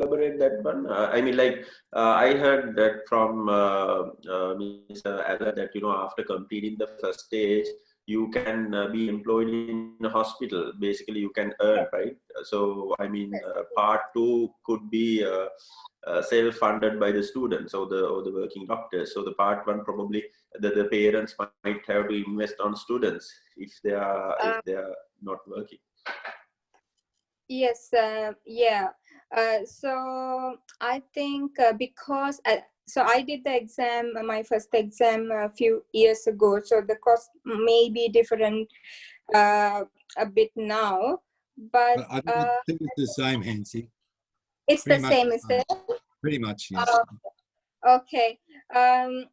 elaborate that one? I mean, like, I heard that from Mr. Allen that, after completing the first stage, you can be employed in a hospital. Basically, you can earn, right? So, I mean, part two could be self-funded by the students or the working doctors. So the part one probably the parents might have to invest on students if they are not working. Yes, yeah. So I think because so I did the exam, my first exam a few years ago. So the cost may be different a bit now, but I think it's the same, Hansi. it's the same, is it? Pretty much, yes. Okay. I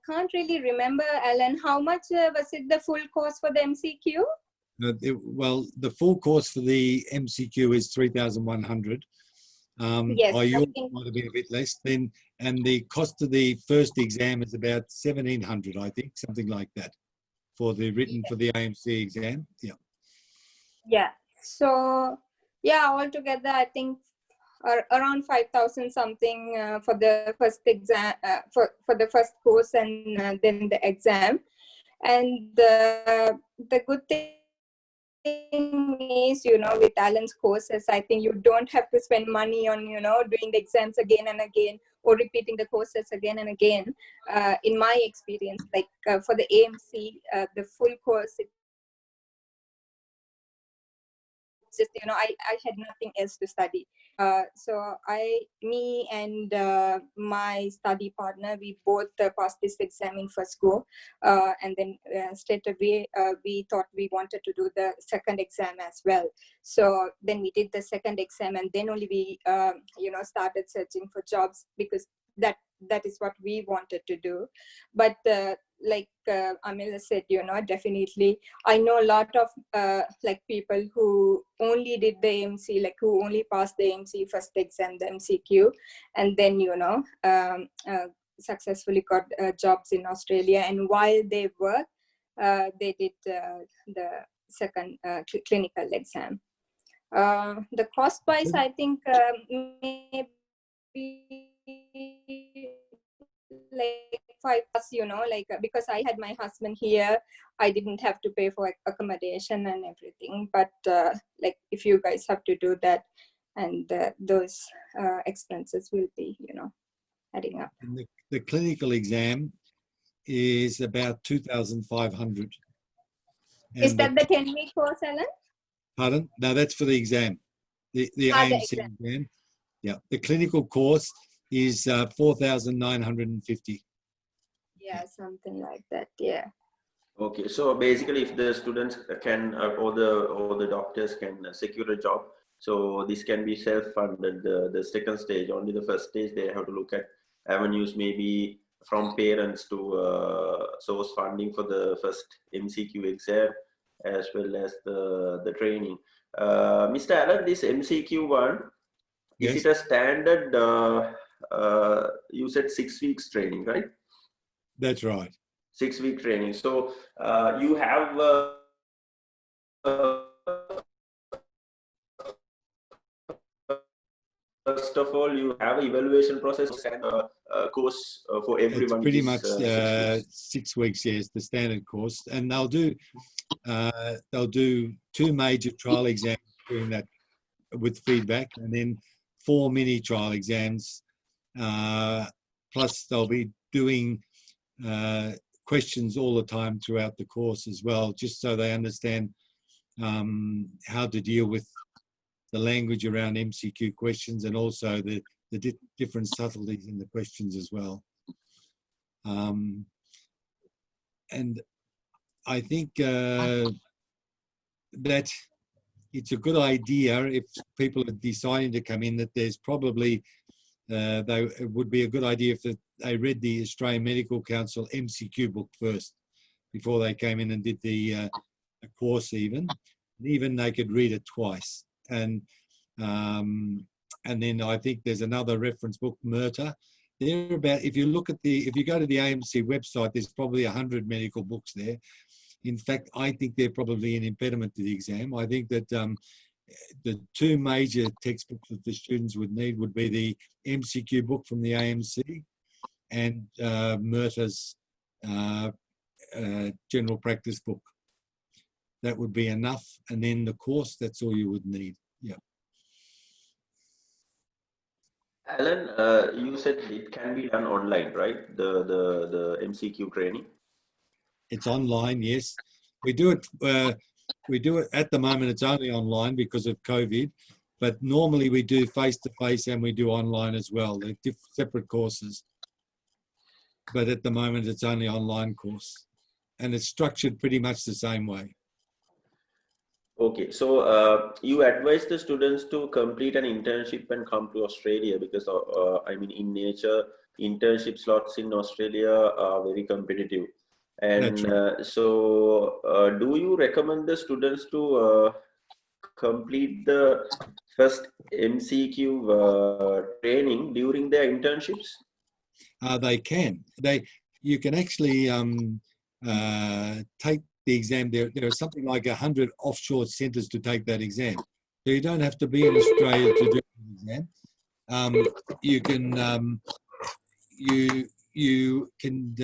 can't really remember, Alan. How much was it the full course for the MCQ? Well, the full course for the MCQ is 3,100. Yes, I might have been a bit less then, and the cost of the first exam is about 1,700, I think, something like that, for the written for the AMC exam. Yeah. Yeah. So yeah, altogether, I think around 5,000 something for the first exam, for the first course, and then the exam. And the good thing is, with Alan's courses, I think you don't have to spend money on, doing the exams again and again, or repeating the courses again and again. In my experience, like for the AMC, the full course, just I had nothing else to study, so me and my study partner, we both passed this exam in first go, and then straight away we thought we wanted to do the second exam as well. So then we did the second exam, and then only we started searching for jobs, because that is what we wanted to do. But like Amila said, definitely I know a lot of like people who only did the AMC, like who only passed the AMC first exam, the MCQ, and then successfully got jobs in Australia, and while they work, they did the second clinical exam. The cost wise, I think maybe like 5 plus, because I had my husband here, I didn't have to pay for accommodation and everything. But like if you guys have to do that, and those expenses will be, adding up. And the clinical exam is about 2,500. Is that the 10-week course, Alan? Pardon? No, that's for the exam. The AMC exam. Yeah. The clinical course is 4,950. Yeah, something like that. Yeah. Okay, so basically, if the students can or the doctors can secure a job, so this can be self-funded. The second stage, only the first stage, they have to look at avenues, maybe from parents to source funding for the first MCQ exam, as well as the training. Mr. Allen, this MCQ one, yes. Is it a standard? You said 6 weeks training, right? That's right. 6-week training. So you have first of all, you have an evaluation process and a course for everyone. It's pretty much 6 weeks. Yes, the standard course, and they'll do 2 major trial exams during that with feedback, and then 4 mini trial exams. Plus, they'll be doing questions all the time throughout the course as well, just so they understand how to deal with the language around MCQ questions, and also the different subtleties in the questions as well. And I think that it's a good idea if people are deciding to come in, that there's probably it would be a good idea if they read the Australian Medical Council MCQ book first before they came in and did the course. Even they could read it twice, and then I think there's another reference book, MERTA. They're about, if you go to the AMC website, there's probably 100 medical books there. In fact, I think they're probably an impediment to the exam. I think that the two major textbooks that the students would need would be the MCQ book from the AMC and Murta's general practice book. That would be enough. And then the course, that's all you would need. Yeah. Alan, you said it can be done online, right? The MCQ training. It's online, yes. We do it. We do it at the moment. It's only online because of COVID, but normally we do face to face and we do online as well. They're separate courses, but at the moment it's only online course, and it's structured pretty much the same way. Okay, so you advise the students to complete an internship and come to Australia because, I mean, in nature, internship slots in Australia are very competitive. And Right. do you recommend the students to complete the first MCQ training during their internships? They can. You can actually take the exam. There are something like 100 offshore centres to take that exam. So you don't have to be in Australia to do the exam. You can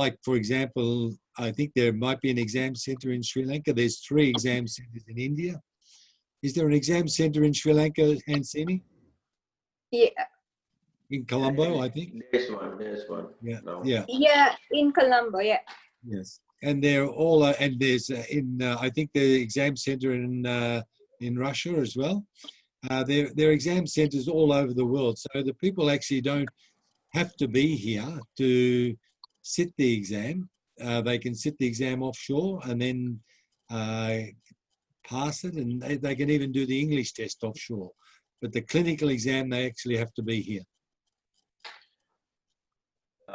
like, for example, I think there might be an exam centre in Sri Lanka. There's 3 exam centres in India. Is there an exam centre in Sri Lanka, Hansini? Yeah. In Colombo, I think. There's one. Yeah, No. yeah. Yeah, in Colombo, yeah. Yes, and they're all and there's I think the exam centre in Russia as well. There are exam centres all over the world, so the people actually don't have to be here to sit the exam. They can sit the exam offshore and then pass it, and they can even do the English test offshore. But the clinical exam, they actually have to be here.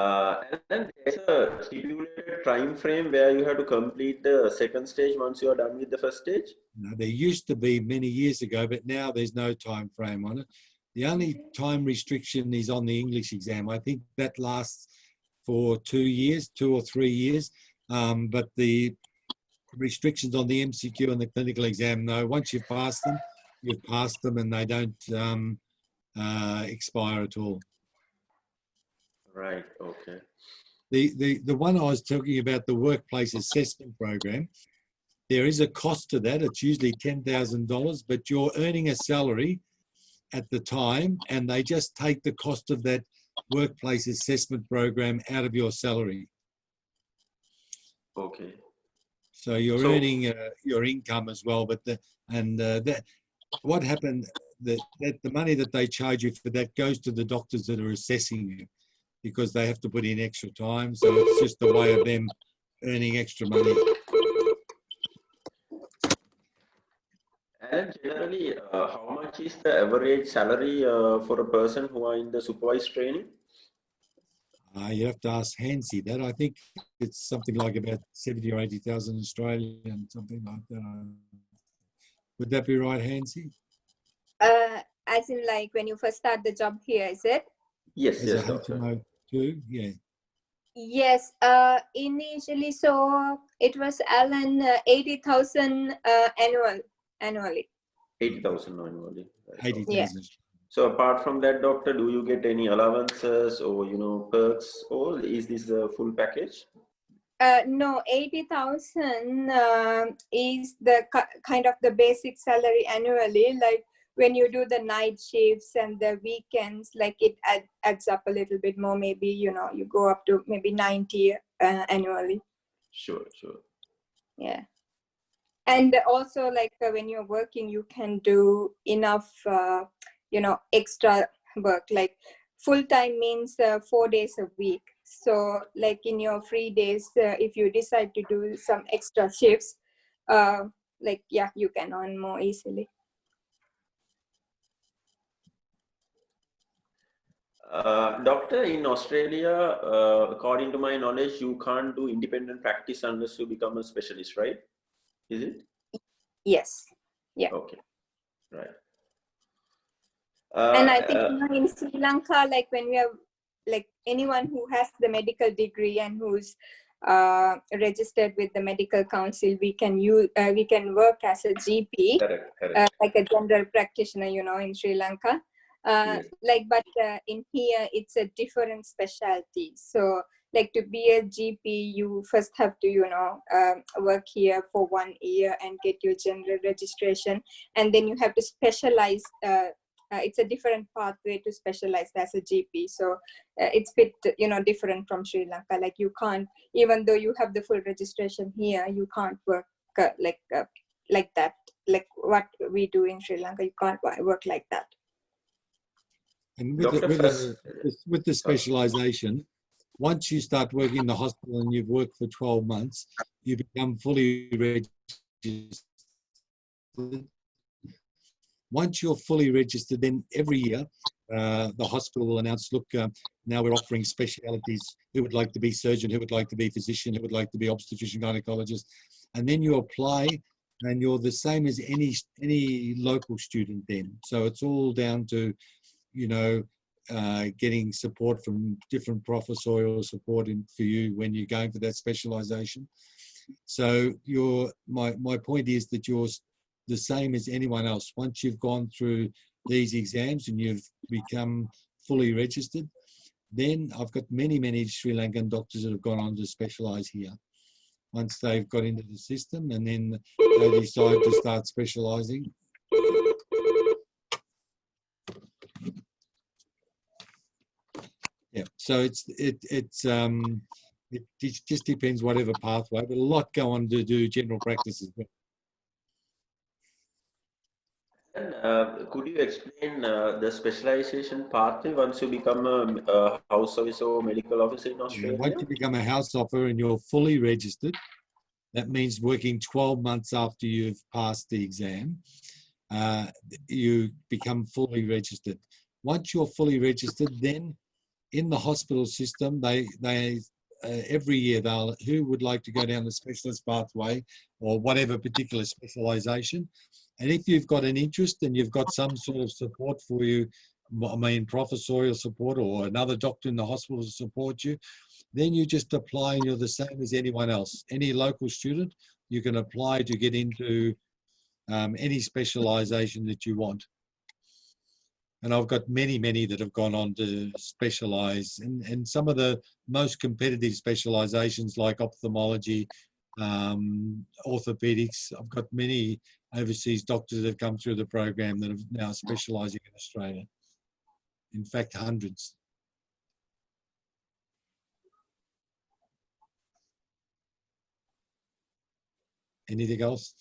And then there's a stipulated time frame where you have to complete the second stage once you are done with the first stage. There used to be many years ago, but now there's no time frame on it. The only time restriction is on the English exam. I think that lasts for 2 years, 2 or 3 years. But the restrictions on the MCQ and the clinical exam, no. Once you've passed them, and they don't expire at all. Right. Okay. The one I was talking about, the workplace assessment program, there is a cost to that. It's usually $10,000, but you're earning a salary at the time, and they just take the cost of that workplace assessment program out of your salary. Okay. So you're earning your income as well, but what happened, that the money that they charge you for that goes to the doctors that are assessing you, because they have to put in extra time. So it's just a way of them earning extra money. And generally, how much is the average salary for a person who are in the supervised training? You have to ask Hansi that. I think it's something like about 70 or 80,000 Australian, something like that. Would that be right, Hansi? As in, like, when you first start the job here, is it? Yes, As yes, a doctor. HMO too, yeah. Yes, initially, so it was Alan 80,000 annually. 80,000 annually. Right. 80,000. Yeah. So apart from that, doctor, do you get any allowances or perks, or is this the full package? No, 80,000 is the kind of the basic salary annually. Like when you do the night shifts and the weekends, like it adds up a little bit more. Maybe you go up to maybe 90 annually. Sure. Yeah, and also like when you're working, you can do enough, extra work. Like full time means 4 days a week. So like in your free days, if you decide to do some extra shifts, you can earn more easily. Doctor, in Australia, according to my knowledge, you can't do independent practice unless you become a specialist, right? Is it? Yes. Yeah. Okay. Right. And I think in Sri Lanka, like when we have like anyone who has the medical degree and who's registered with the medical council, we can work as a GP, Correct, correct. like a general practitioner, in Sri Lanka. Yes. But in here, it's a different specialty. So, like to be a GP, you first have to, work here for 1 year and get your general registration, and then you have to specialize. It's a different pathway to specialize as a GP. So it's bit, different from Sri Lanka. Like you can't, even though you have the full registration here, you can't work like that. Like what we do in Sri Lanka, you can't work like that. And Doctor, with the specialization, once you start working in the hospital and you've worked for 12 months, you become fully registered. Once you're fully registered, then every year the hospital will announce, look, now we're offering specialities. Who would like to be surgeon? Who would like to be physician? Who would like to be obstetrician, gynecologist? And then you apply, and you're the same as any local student then. So it's all down to, getting support from different professorial support for you when you're going for that specialization. So my point is that you're the same as anyone else. Once you've gone through these exams and you've become fully registered, then I've got many Sri Lankan doctors that have gone on to specialize here. Once they've got into the system and then they decide to start specializing. Yeah, so it just depends whatever pathway, but a lot go on to do general practice as well. And could you explain the specialization pathway once you become a house officer or medical officer in Australia? Once you become a house officer and you're fully registered, that means working 12 months after you've passed the exam, you become fully registered. Once you're fully registered, then in the hospital system, they every year who would like to go down the specialist pathway or whatever particular specialization. And if you've got an interest and you've got some sort of support for you, I mean, professorial support or another doctor in the hospital to support you, then you just apply and you're the same as anyone else. Any local student, you can apply to get into any specialization that you want. And I've got many that have gone on to specialize in some of the most competitive specializations like ophthalmology, orthopedics. I've got many overseas doctors that have come through the program that are now specializing in Australia. In fact, hundreds. Anything else?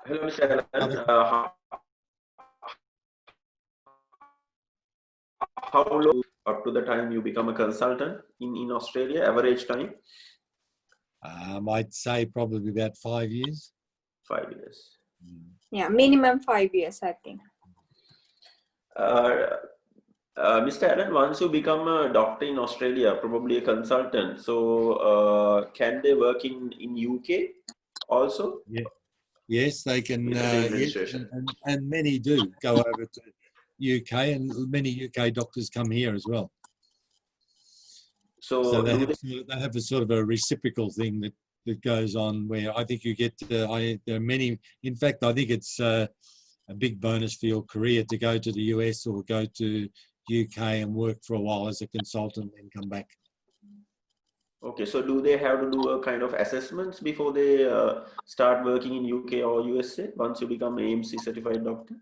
Hello, Mr. Alan. How long up to the time you become a consultant in Australia, average time? I'd say probably about 5 years. 5 years. Yeah, minimum 5 years, I think. Mr. Allen, once you become a doctor in Australia, probably a consultant, so can they work in UK also? Yeah. Yes, they can. With the same registration. And many do go over to UK, and many UK doctors come here as well. So they have a sort of a reciprocal thing that goes on where I think you get, there are many, in fact, I think it's a big bonus for your career to go to the US or go to UK and work for a while as a consultant and then come back. Okay, so do they have to do a kind of assessments before they start working in UK or USA once you become an AMC certified doctor?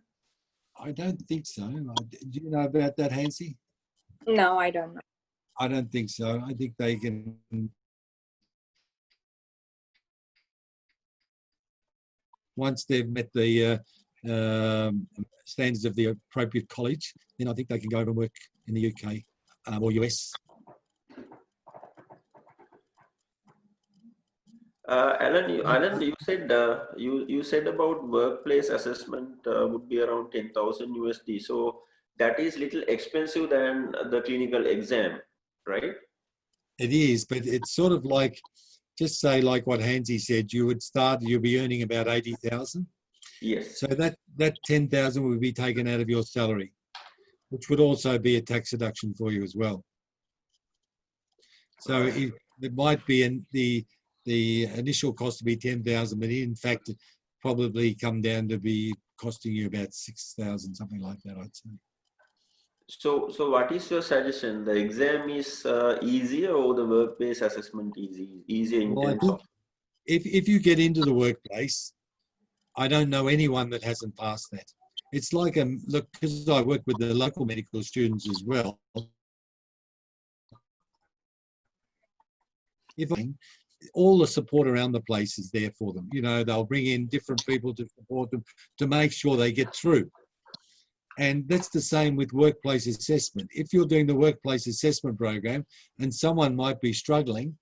I don't think so. Do you know about that, Hansi? No, I don't know. I don't think so. I think they can. Once they've met the standards of the appropriate college, then I think they can go over and work in the UK or US. Alan, you said you said about workplace assessment would be around 10,000 USD. So that is little expensive than the clinical exam, right? It is, but it's sort of like, just say like what Hansi said, you'll be earning about 80,000. Yes. So that 10,000 will be taken out of your salary. which would also be a tax deduction for you as well. So it might be the initial cost to be 10,000, but in fact, it probably come down to be costing you about 6,000, something like that, I'd say. So what is your suggestion? The exam is easier or the work-based assessment easier in Well, I terms think of? if you get into the workplace, I don't know anyone that hasn't passed that. It's like, look, because I work with the local medical students as well. All the support around the place is there for them. You know, they'll bring in different people to support them to make sure they get through. And that's the same with workplace assessment. If you're doing the workplace assessment program and someone might be struggling,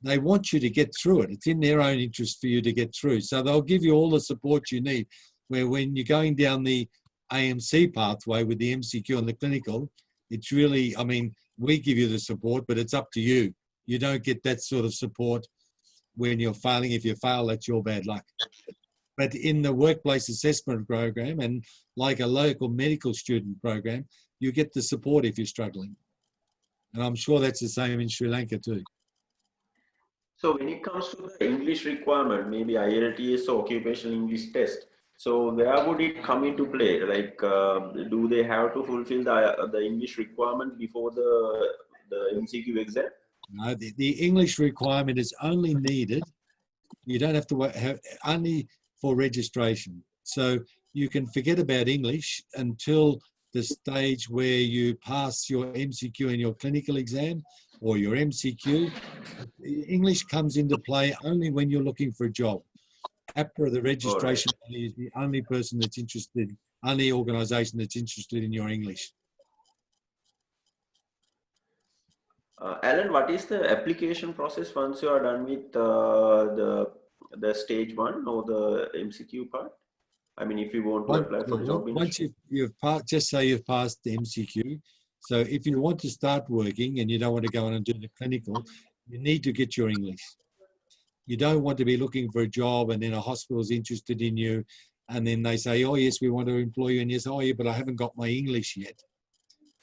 they want you to get through it. It's in their own interest for you to get through. So they'll give you all the support you need, where when you're going down the AMC pathway with the MCQ and the clinical, it's really, I mean, we give you the support, but it's up to you. You don't get that sort of support when you're failing. If you fail, that's your bad luck. But in the workplace assessment program and like a local medical student program, you get the support if you're struggling. And I'm sure that's the same in Sri Lanka too. So when it comes to the English requirement, maybe IELTS or occupational English test, so where would it come into play? Like, do they have to fulfill the English requirement before the MCQ exam? No, the English requirement is only needed. You don't have to have only for registration. So you can forget about English until the stage where you pass your MCQ and your clinical exam or your MCQ. English comes into play only when you're looking for a job. APRA, the registration body, is the only person that's interested, only organisation that's interested in your English. Alan, what is the application process once you are done with the stage 1 or the MCQ part? I mean, if you want to apply for the job once you've passed, just say you've passed the MCQ. So if you want to start working and you don't want to go on and do the clinical, you need to get your English. You don't want to be looking for a job and then a hospital is interested in you and then they say, oh yes, we want to employ you, and you say, oh yeah, but I haven't got my English yet.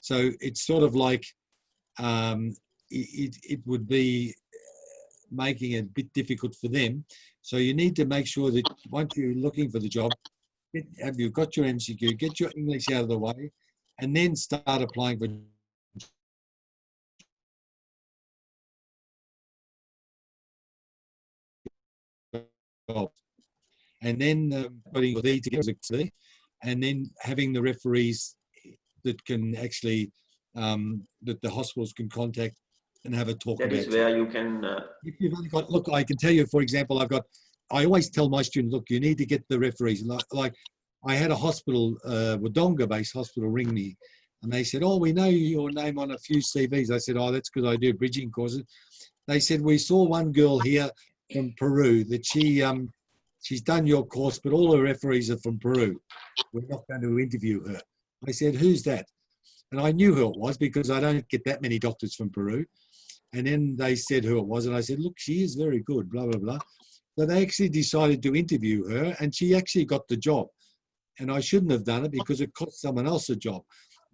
So it's sort of like it would be making it a bit difficult for them. So you need to make sure that once you're looking for the job, have you got your MCQ, get your English out of the way, and then start applying for jobs. And then putting your D together, and then having the referees that can actually, that the hospitals can contact and have a talk about. That is where you can... If you've only got, look, I can tell you, for example, I always tell my students, look, you need to get the referees. Like I had a hospital, Wodonga-based hospital, ring me, and they said, oh, we know your name on a few CVs. I said, oh, that's because I do bridging courses. They said, we saw one girl here from Peru that she's done your course, but all her referees are from Peru. We're not going to interview her. I said, who's that? And I knew who it was because I don't get that many doctors from Peru. And then they said who it was, and I said, look, she is very good, blah, blah, blah. So they actually decided to interview her, and she actually got the job. And I shouldn't have done it because it cost someone else a job.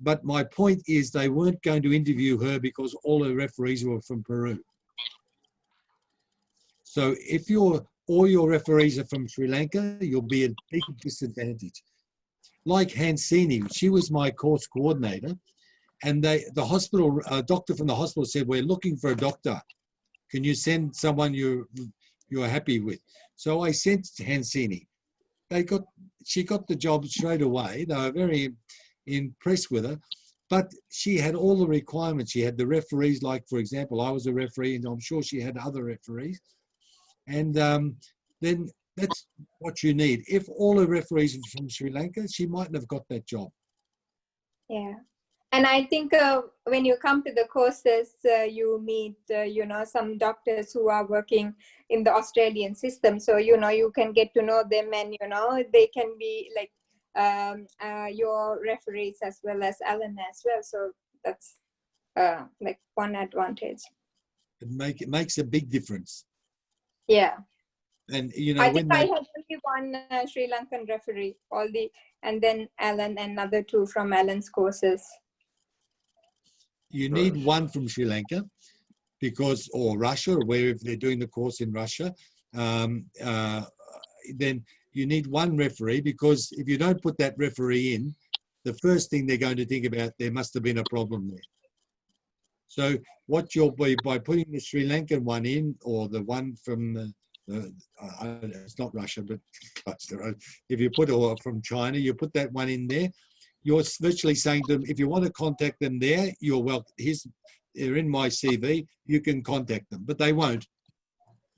But my point is they weren't going to interview her because all her referees were from Peru. So if all your referees are from Sri Lanka, you'll be at a big disadvantage. Like Hansini, she was my course coordinator, and the hospital, a doctor from the hospital said, we're looking for a doctor. Can you send someone you're happy with? So I sent Hansini. She got the job straight away. They were very impressed with her, but she had all the requirements. She had the referees, like, for example, I was a referee, and I'm sure she had other referees. And then that's what you need. If all her referees are from Sri Lanka, she mightn't have got that job. Yeah. And I think when you come to the courses, you meet, some doctors who are working in the Australian system. So, you can get to know them, and, they can be like your referees as well as Alan as well. So that's like one advantage. It makes a big difference. Yeah. And, I think I had only one Sri Lankan referee, and then Alan and another two from Alan's courses. you need one from Sri Lanka because, or Russia, or wherever they're doing the course in Russia. Then you need one referee, because if you don't put that referee in, the first thing they're going to think about, there must have been a problem there. So what you'll be, by putting the Sri Lankan one in, or the one from it's not Russia, but close to it. If you put, or from China, you put that one in there, you're virtually saying to them, if you want to contact them there, you're welcome. They're in my CV, you can contact them, but they won't.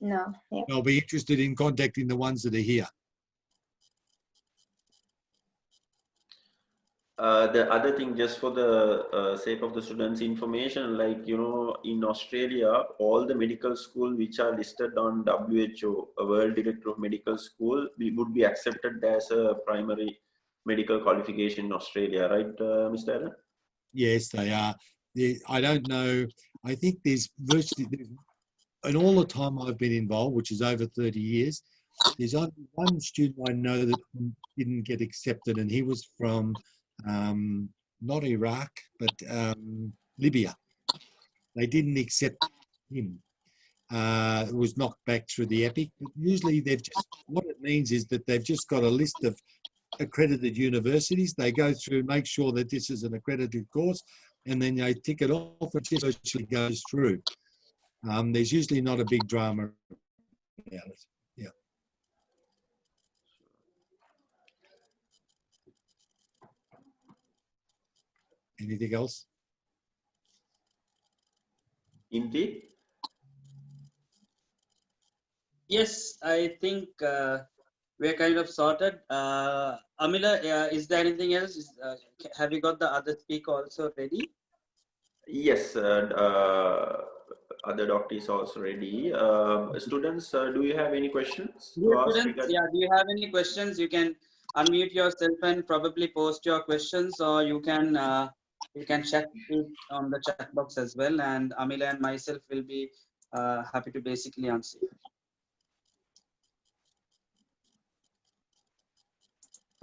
No. Yeah. They'll be interested in contacting the ones that are here. The other thing, just for the sake of the students' information, like, you know, in Australia, all the medical schools which are listed on WHO, a World Director of Medical School, we would be accepted as a primary medical qualification in Australia, right, Mr. Aaron? Yes, they are. I don't know. I think there's virtually, in all the time I've been involved, which is over 30 years, there's only one student I know that didn't get accepted, and he was from not Iraq, but Libya. They didn't accept him. It was knocked back through the EPIC. But usually they've just, what it means is that they've just got a list of accredited universities. They go through, make sure that this is an accredited course, and then they tick it off, and it just virtually goes through. There's usually not a big drama about it. Yeah. Anything else? Indeed. Yes, I think we're kind of sorted. Amila, is there anything else? Have you got the other speaker also ready? Yes, other doctor is also ready. Students, do you have any questions to ask? Students, yeah, do you have any questions? You can unmute yourself and probably post your questions, or you can check it on the chat box as well, and Amila and myself will be happy to basically answer you.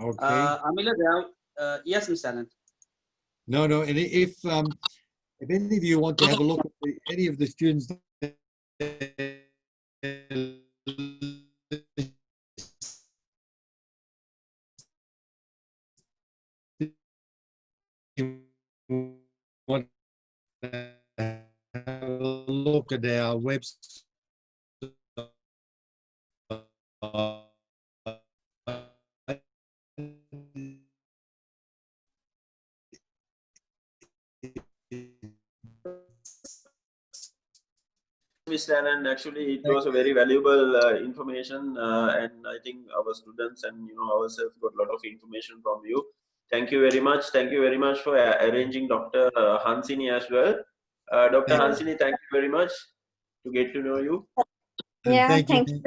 Okay. Amila, yes, Mr. Allen. No, and if any of you want to have a look at any of the students want to have a look at our website, Mr. Anand, actually, it was a very valuable information, and I think our students and ourselves got a lot of information from you. Thank you very much. Thank you very much for arranging Dr. Hansini as well. Dr. Hansini, thank you very much to get to know you. Yeah, thank you.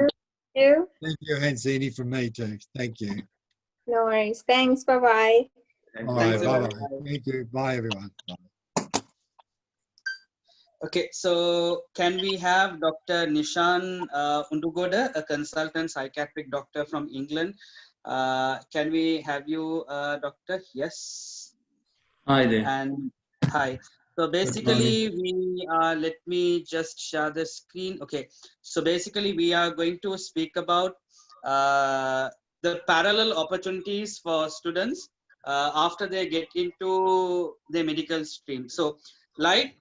Thank you, Hansini, from me too. Thank you. No worries. Thanks. Bye-bye. All right, bye-bye. Thank you. Bye, everyone. Bye. Okay, so can we have Dr. Nishan Undugoda, a consultant psychiatric doctor from England? Can we have you, doctor? Yes. Hi there. And hi. So basically, let me just share the screen. Okay, so basically, we are going to speak about the parallel opportunities for students after they get into the medical stream. So, like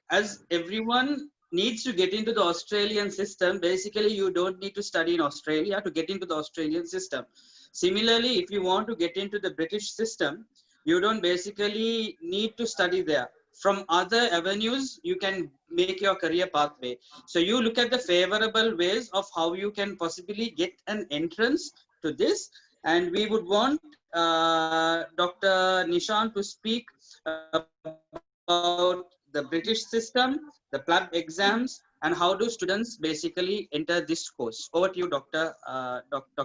as everyone needs to get into the Australian system, basically you don't need to study in Australia to get into the Australian system. Similarly, if you want to get into the British system, you don't basically need to study there. From other avenues, you can make your career pathway. So you look at the favorable ways of how you can possibly get an entrance to this. And we would want Dr. Nishan to speak about the British system, the PLAB exams, and how do students basically enter this course. Over to you, Dr.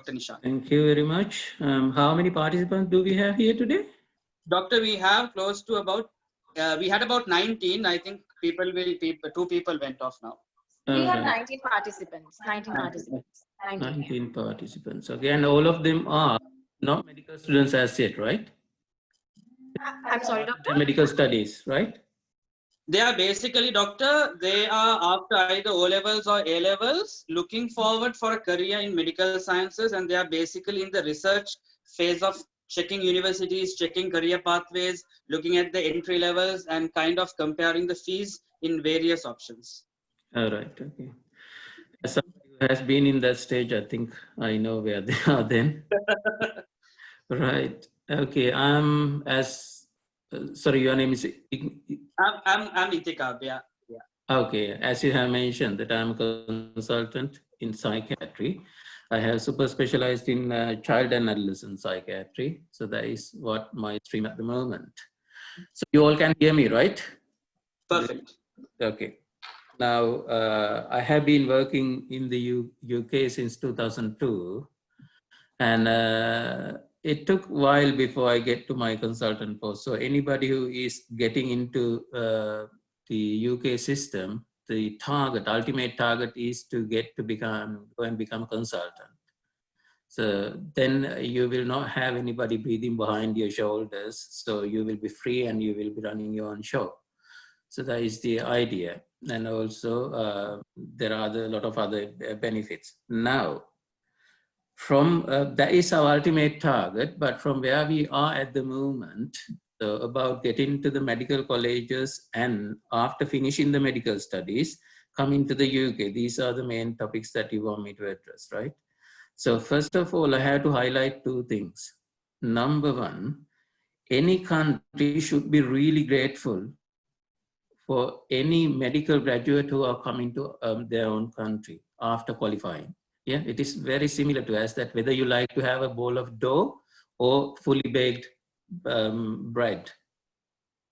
Nishan. Thank you very much. How many participants do we have here today? Doctor, we have close to about, we had about 19. I think two people went off now. We have 19 participants. 19 participants. 19 participants. Okay, and all of them are not medical students as yet, right? I'm sorry, doctor? Medical studies, right? They are basically, doctor, they are after either O levels or A levels, looking forward for a career in medical sciences, and they are basically in the research phase of checking universities, checking career pathways, looking at the entry levels, and kind of comparing the fees in various options. All right. Okay. As somebody who has been in that stage, I think I know where they are then. Right. Okay. Sorry, your name is. I'm Itikab, yeah. Okay. As you have mentioned, that I'm a consultant in psychiatry. I have super specialized in child and adolescent psychiatry. So that is what my stream at the moment. So you all can hear me, right? Perfect. Okay. Now, I have been working in the UK since 2002, and it took a while before I get to my consultant post. So anybody who is getting into the UK system, the ultimate target is to go and become a consultant. So then you will not have anybody breathing behind your shoulders. So you will be free and you will be running your own show. So that is the idea. And also there are a lot of other benefits. Now, that is our ultimate target, but from where we are at the moment, so about getting to the medical colleges and after finishing the medical studies, coming to the UK, these are the main topics that you want me to address, right? So first of all, I have to highlight two things. Number one, any country should be really grateful for any medical graduate who are coming to their own country after qualifying. Yeah, it is very similar to us that whether you like to have a bowl of dough or fully baked bread,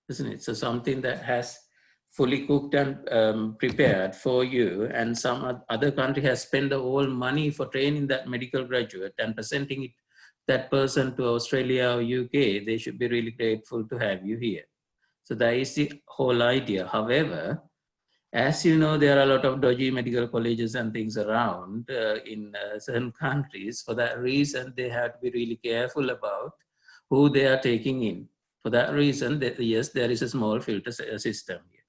isn't it? So something that has fully cooked and prepared for you, and some other country has spent the whole money for training that medical graduate and presenting that person to Australia or UK, they should be really grateful to have you here. So that is the whole idea. However, as you know, there are a lot of dodgy medical colleges and things around in certain countries. For that reason, they have to be really careful about who they are taking in. For that reason, yes, there is a small filter system here.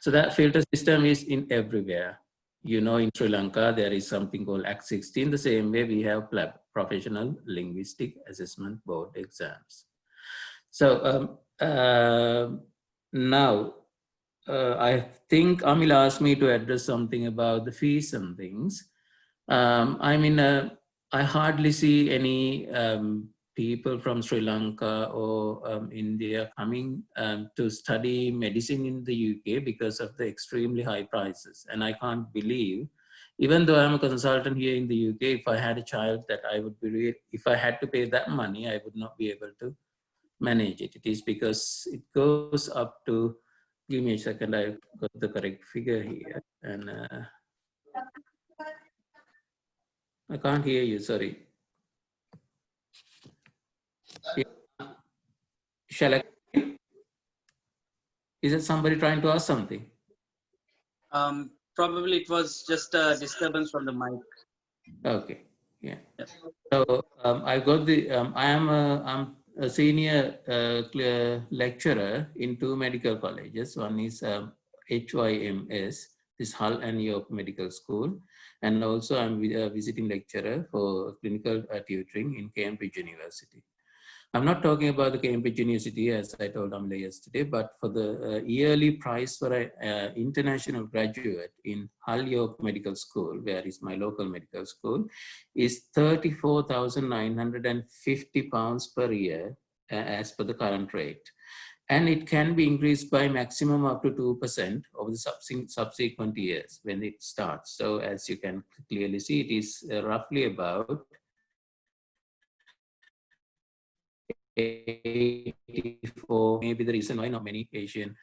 So that filter system is in everywhere. You know, in Sri Lanka, there is something called Act 16. The same way we have PLAB, Professional Linguistic Assessment Board exams. So now, I think Amil asked me to address something about the fees and things. I hardly see any people from Sri Lanka or India coming to study medicine in the UK because of the extremely high prices. And I can't believe, even though I'm a consultant here in the UK, if I had a child that I would be, if I had to pay that money, I would not be able to manage it. It is because it goes up to, give me a second, I got the correct figure here. And I can't hear you, sorry. Shall I? Is it somebody trying to ask something? Probably it was just a disturbance from the mic. Okay, yeah. So I got the, I'm a senior lecturer in two medical colleges. One is HYMS, this Hull and York Medical School. And also I'm a visiting lecturer for clinical tutoring in Cambridge University. I'm not talking about the Cambridge University, as I told Amla yesterday, but for the yearly price for an international graduate in Hull York Medical School, where is my local medical school, is £34,950 per year, as per the current rate. And it can be increased by maximum up to 2% over the subsequent years when it starts. So as you can clearly see, it is roughly about 84, maybe the reason why not many Asian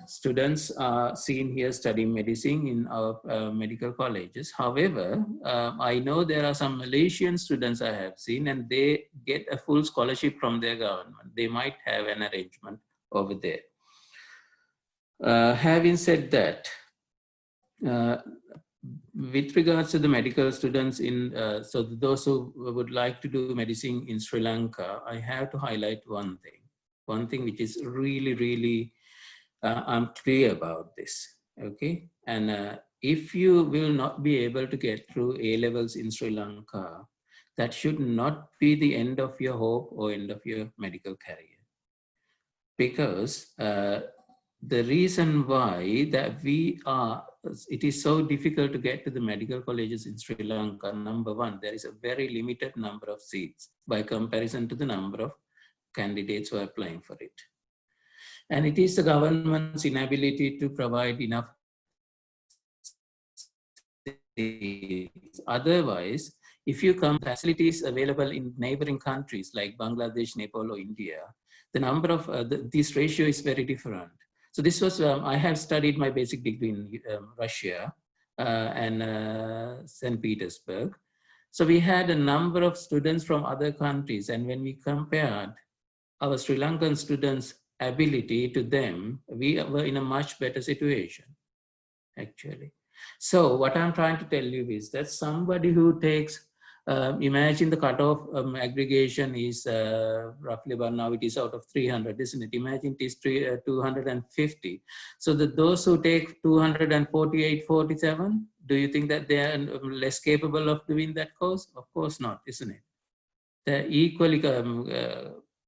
students are seen here studying medicine in our medical colleges. However, I know there are some Malaysian students I have seen, and they get a full scholarship from their government. They might have an arrangement over there. Having said that, with regards to the medical students in, so those who would like to do medicine in Sri Lanka, I have to highlight one thing which is really, really I'm clear about this, okay? And if you will not be able to get through A-levels in Sri Lanka, that should not be the end of your hope or end of your medical career. Because the reason why that it is so difficult to get to the medical colleges in Sri Lanka, number one, there is a very limited number of seats by comparison to the number of candidates who are applying for it. And it is the government's inability to provide enough seats. Otherwise, if you come facilities available in neighboring countries like Bangladesh, Nepal, or India, the number of this ratio is very different. So this was, I have studied my basic degree in Russia and St. Petersburg. So we had a number of students from other countries, and when we compared our Sri Lankan students' ability to them, we were in a much better situation, actually. So what I'm trying to tell you is that somebody who takes, imagine the cutoff aggregation is roughly about, now it is out of 300, isn't it? Imagine it is 250. So those who take 248, 47, do you think that they are less capable of doing that course? Of course not, isn't it? They're equally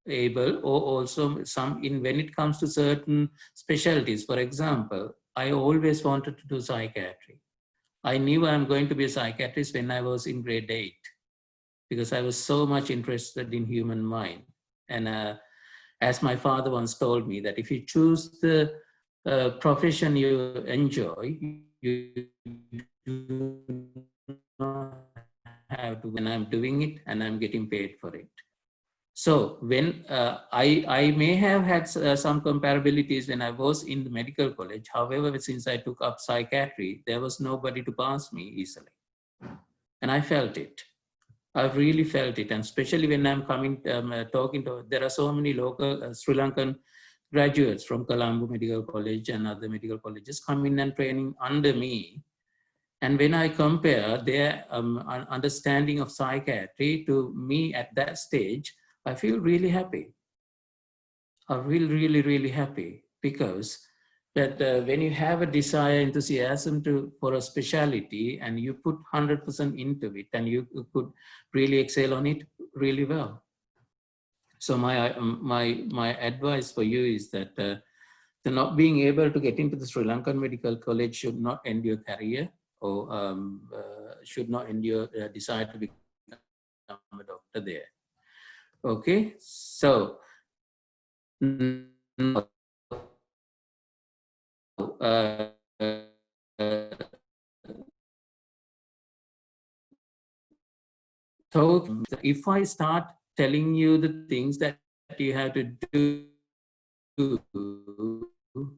able, or also some when it comes to certain specialties. For example, I always wanted to do psychiatry. I knew I'm going to be a psychiatrist when I was in grade 8, because I was so much interested in human mind. And as my father once told me, that if you choose the profession you enjoy, you do not have to, when I'm doing it and I'm getting paid for it. So when I may have had some comparabilities when I was in the medical college. However, since I took up psychiatry, there was nobody to pass me easily. And I felt it. I really felt it. And especially when I'm talking to, there are so many local Sri Lankan graduates from Colombo Medical College and other medical colleges coming and training under me. And when I compare their understanding of psychiatry to me at that stage, I feel really happy. I feel really, really happy, because that when you have a desire, enthusiasm for a specialty, and you put 100% into it, and you could really excel on it really well. So my advice for you is that the not being able to get into the Sri Lankan Medical College should not end your career, or should not end your desire to become a doctor there. Okay, so so if I start telling you the things that you have to do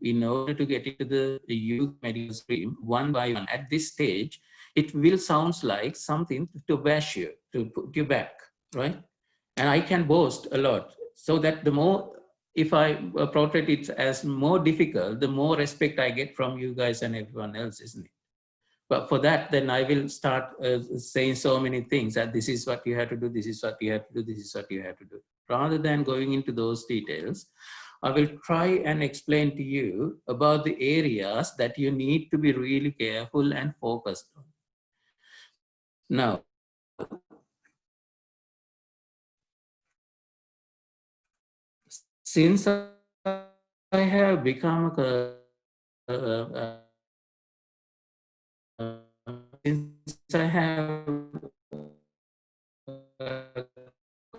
in order to get into the UK medical stream one by one, at this stage, it will sound like something to bash you, to put you back, right? And I can boast a lot, so that the more, if I portray it as more difficult, the more respect I get from you guys and everyone else, isn't it? But for that, then I will start saying so many things, that this is what you have to do, this is what you have to do, this is what you have to do. Rather than going into those details, I will try and explain to you about the areas that you need to be really careful and focused on. Now, since I have become since I have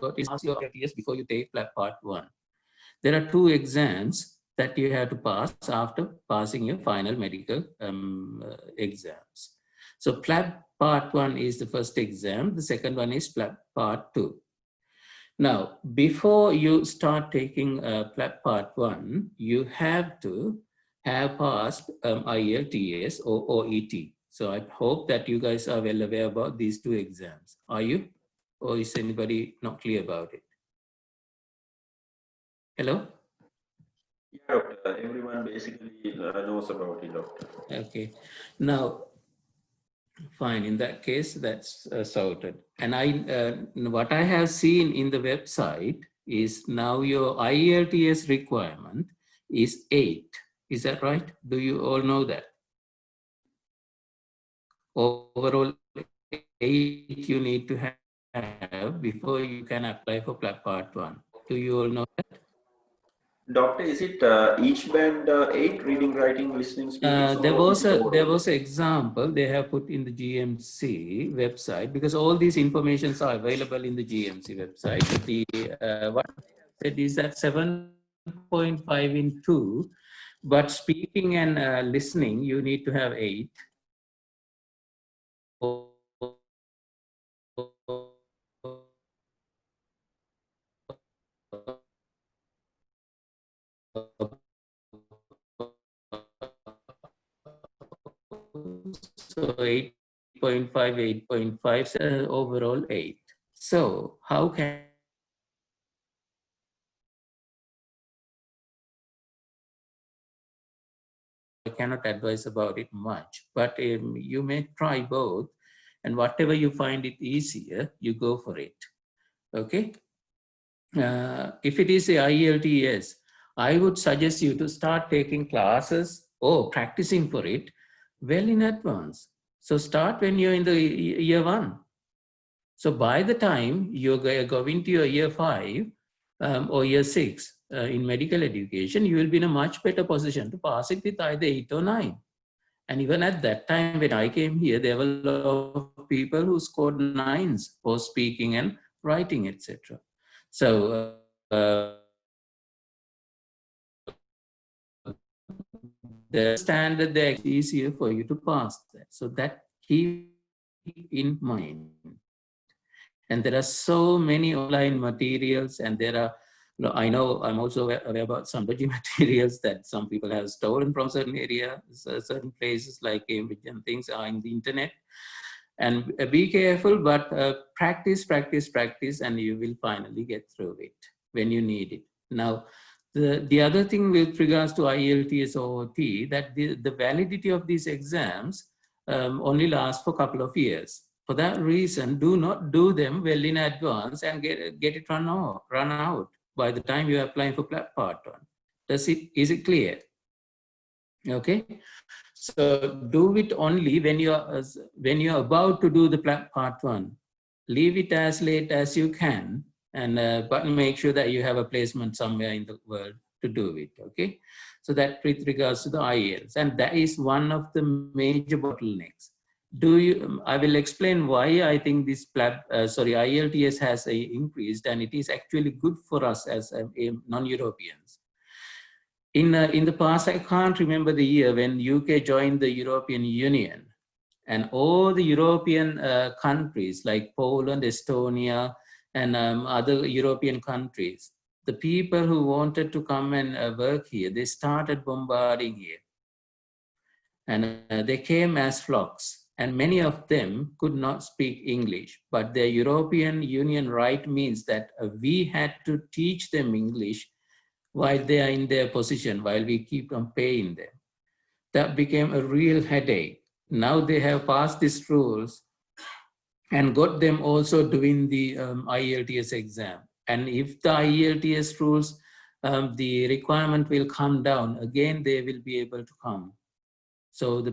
got years before you take part 1, there are 2 exams that you have to pass after passing your final medical exams. So PLAB part 1 is the first exam. The second one is PLAB part 2. Now, before you start taking PLAB part 1, you have to have passed IELTS or OET. So I hope that you guys are well aware about these 2 exams. Are you? Or is anybody not clear about it? Hello? Yeah, doctor. Everyone basically knows about it, doctor. Okay. Now, fine. In that case, that's sorted. And what I have seen in the website is now your IELTS requirement is 8. Is that right? Do you all know that? Overall 8 you need to have before you can apply for part 1. Do you all know that? Doctor, is it each band 8 reading, writing, listening, speaking? There was an example they have put in the GMC website, because all these informations are available in the GMC website. The what said is that 7.5 in 2, but speaking and listening you need to have 8. So 8.5, 8.5, overall 8. So how can I cannot advise about it much, but you may try both, and whatever you find it easier, you go for it. Okay. If it is a IELTS, I would suggest you to start taking classes or practicing for it well in advance. So start when you're in the year 1. So by the time you're going to your year 5 or year 6 in medical education, you will be in a much better position to pass it with either 8 or 9. And even at that time, when I came here, there were a lot of people who scored 9s for speaking and writing, etc. So the standard there is easier for you to pass that. So that keep in mind. And there are so many online materials, and there are, I know I'm also aware about some dodgy materials that some people have stolen from certain areas, certain places like Cambridge and things are in the internet. And be careful, but practice, practice, practice, and you will finally get through it when you need it. Now, the other thing with regards to IELTS or OT, that the validity of these exams only lasts for a couple of years. For that reason, do not do them well in advance and get it run out by the time you're applying for part 1. Is it clear? Okay. So do it only when you're about to do the part 1. Leave it as late as you can, and but make sure that you have a placement somewhere in the world to do it. Okay. So that with regards to the IELTS, and that is one of the major bottlenecks. I will explain why I think this IELTS has increased, and it is actually good for us as non-Europeans. In the past, I can't remember the year when UK joined the European Union, and all the European countries like Poland, Estonia, and other European countries, the people who wanted to come and work here, they started bombarding here. And they came as flocks, and many of them could not speak English, but the European Union right means that we had to teach them English while they are in their position, while we keep on paying them. That became a real headache. Now they have passed these rules and got them also doing the IELTS exam. And if the IELTS rules, the requirement will come down, again they will be able to come. So the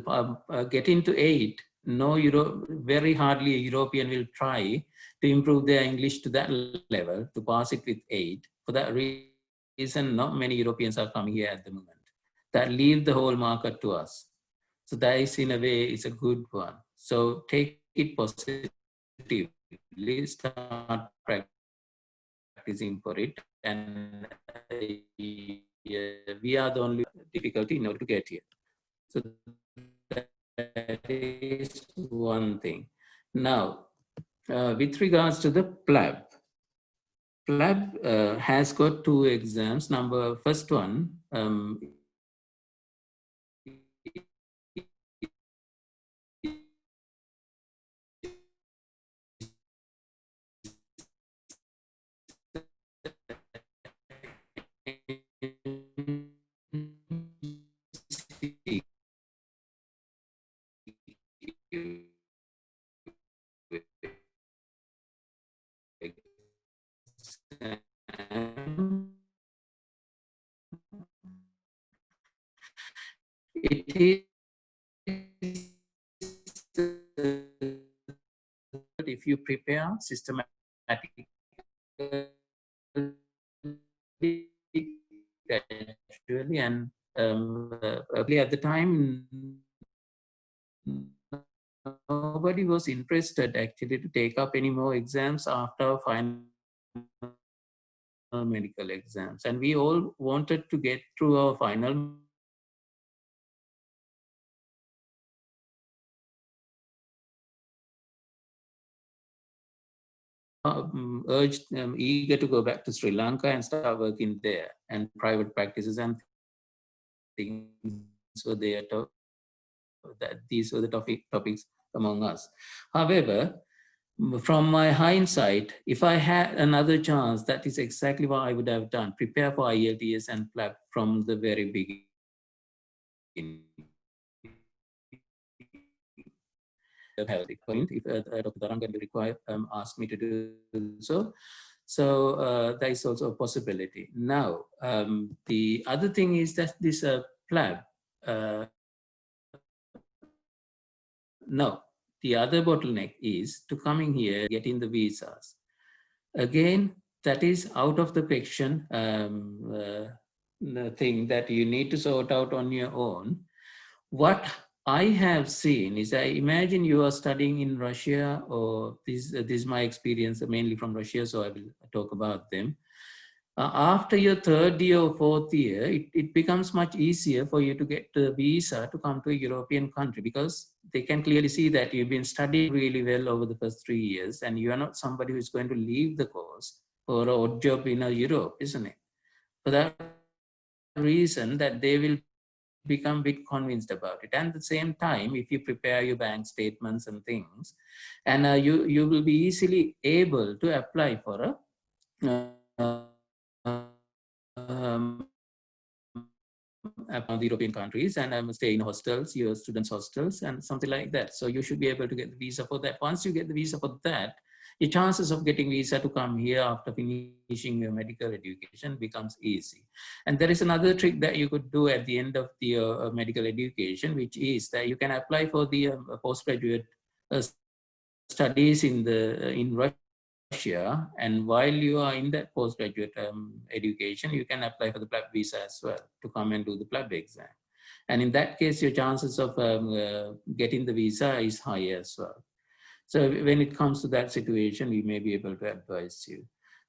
getting to 8, very hardly a European will try to improve their English to that level to pass it with 8. For that reason, not many Europeans are coming here at the moment. That leave the whole market to us. So that is, in a way, is a good one. So take it positively, start practicing for it, and we are the only difficulty in order to get here. So that is one thing. Now, with regards to the PLAB, PLAB has got 2 exams. First one if you prepare systematically, gradually, and early at the time, nobody was interested actually to take up any more exams after final medical exams, and we all wanted to get through our final urged, eager to go back to Sri Lanka and start working there, and private practices and things were there. That these were the topics among us. However, from my hindsight, if I had another chance, that is exactly what I would have done: prepare for IELTS and PLAB from the very beginning. Point if Dr. Dharangan require asked me to do so. So that is also a possibility. Now, the other thing is that this PLAB. Now, the other bottleneck is to coming here, getting the visas. Again, that is out of the question the thing that you need to sort out on your own. What I have seen is, I imagine you are studying in Russia, or this is my experience mainly from Russia, so I will talk about them. After your third year or fourth year, it becomes much easier for you to get a visa to come to a European country, because they can clearly see that you've been studying really well over the first 3 years, and you are not somebody who's going to leave the course for an odd job in Europe, isn't it? For that reason, that they will become a bit convinced about it. And at the same time, if you prepare your bank statements and things, and you will be easily able to apply for um, the European countries, and stay in hostels, your students' hostels, and something like that. So you should be able to get the visa for that. Once you get the visa for that, your chances of getting visa to come here after finishing your medical education becomes easy. And there is another trick that you could do at the end of the medical education, which is that you can apply for the postgraduate studies in Russia, and while you are in that postgraduate education, you can apply for the PLAB visa as well to come and do the PLAB exam. And in that case, your chances of getting the visa is high as well. So when it comes to that situation, we may be able to advise you.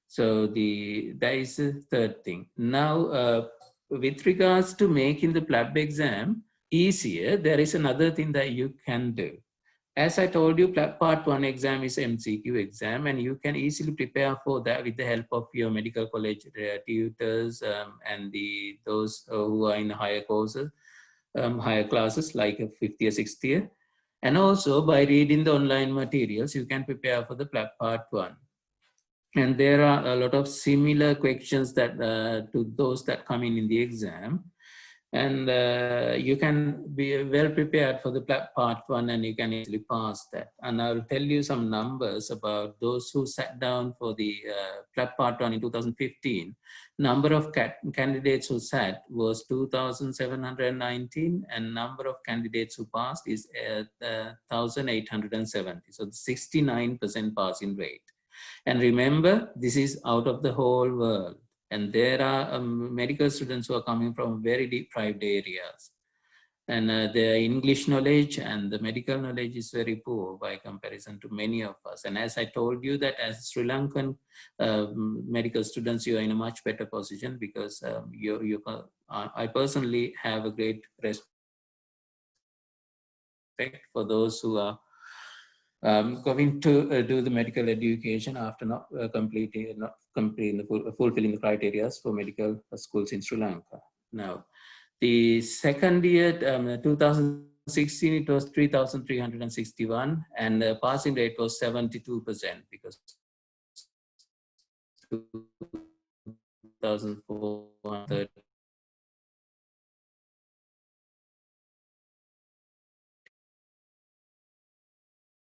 So that is the third thing. Now, with regards to making the PLAB exam easier, there is another thing that you can do. As I told you, part 1 exam is MCQ exam, and you can easily prepare for that with the help of your medical college tutors and those who are in higher courses, higher classes like 5th year, 6th year. And also by reading the online materials, you can prepare for the part 1. And there are a lot of similar questions that to those that come in the exam. And you can be well prepared for the part 1, and you can easily pass that. And I'll tell you some numbers about those who sat down for the part 1 in 2015. Number of candidates who sat was 2,719, and number of candidates who passed is 1,870. So 69% passing rate. And remember, this is out of the whole world. And there are medical students who are coming from very deprived areas. And their English knowledge and the medical knowledge is very poor by comparison to many of us. And as I told you, that as Sri Lankan medical students, you are in a much better position, because I personally have a great respect for those who are going to do the medical education after not fulfilling the criteria for medical schools in Sri Lanka. Now, the second year, 2016, it was 3,361, and the passing rate was 72%, because 2,430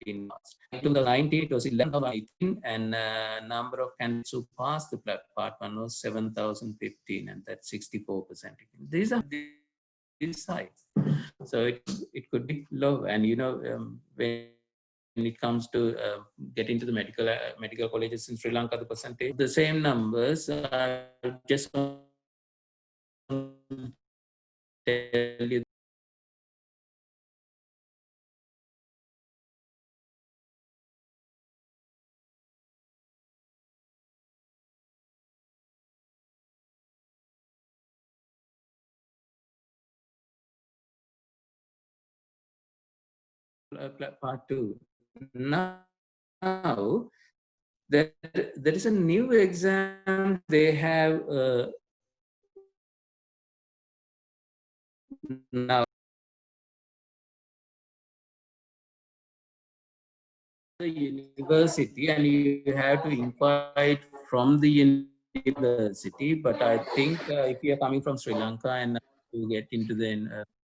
in 2019, it was 11,018, and number of candidates who passed the part 1 was 7,015, and that's 64%. These are this size. So it could be low. And when it comes to get into the medical colleges in Sri Lanka, the percentage the same numbers. Just tell you part two. Now there is a new exam they have now. The university, and you have to inquire it from the university. But I think if you are coming from Sri Lanka and you get into the